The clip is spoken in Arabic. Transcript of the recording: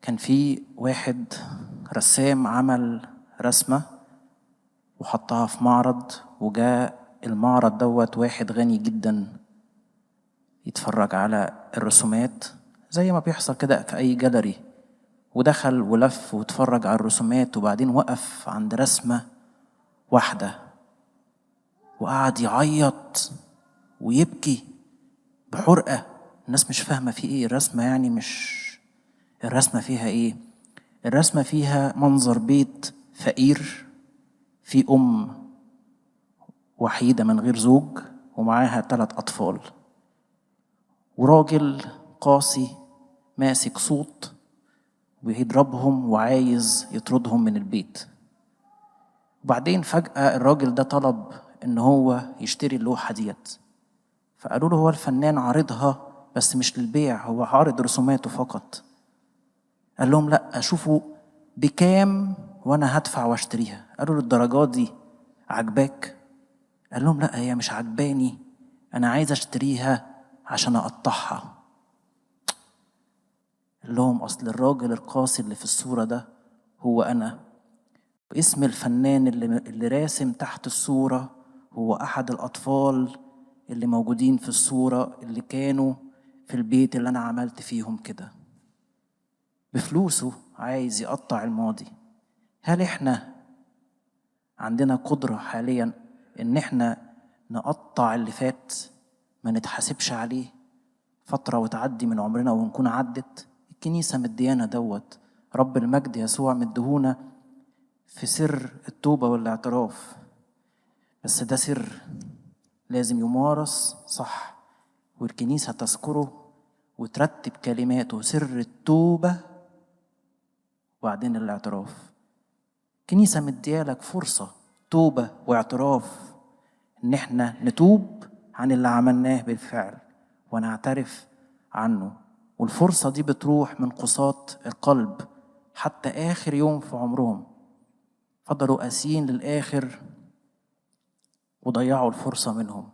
كان في واحد رسام عمل رسمة وحطها في معرض، وجاء المعرض دوت واحد غني جدا يتفرج على الرسومات زي ما بيحصل كده في أي جاليري، ودخل ولف واتفرج على الرسومات، وبعدين وقف عند رسمة واحدة وقعد يعيط ويبكي بحرقة. الناس مش فاهمة في ايه الرسمة، يعني مش الرسمة فيها ايه. الرسمة فيها منظر بيت فقير، في أم وحيدة من غير زوج ومعاها 3 أطفال، وراجل قاسي ماسك صوت ويضربهم وعايز يطردهم من البيت. وبعدين فجأة الراجل ده طلب إن هو يشتري اللوحة ديت، فقالوا له هو الفنان عارضها بس مش للبيع، هو عارض رسوماته فقط. قال لهم لأ، شوفوا بكام وأنا هدفع واشتريها. قالوا له الدرجات دي عجباك؟ قال لهم لأ، هي مش عجباني، أنا عايز أشتريها عشان أقطعها. قال لهم أصل الراجل القاسي اللي في الصورة ده هو أنا، واسم الفنان اللي راسم تحت الصورة هو أحد الأطفال اللي موجودين في الصورة اللي كانوا في البيت اللي أنا عملت فيهم كده. بفلوسه عايز يقطع الماضي. هل إحنا عندنا قدرة حاليا إن إحنا نقطع اللي فات، ما نتحاسبش عليه فترة وتعدي من عمرنا ونكون عدت؟ الكنيسة مديانا دوت، رب المجد يسوع مدهونا في سر التوبة والاعتراف، بس ده سر لازم يمارس صح، والكنيسة تذكره وترتب كلماته: سر التوبة وبعدين الاعتراف. الكنيسة مديالك فرصة توبة واعتراف، ان احنا نتوب عن اللي عملناه بالفعل ونعترف عنه، والفرصة دي بتروح من قساط القلب حتى آخر يوم في عمرهم. فضلوا قاسيين للآخر وضيعوا الفرصة منهم.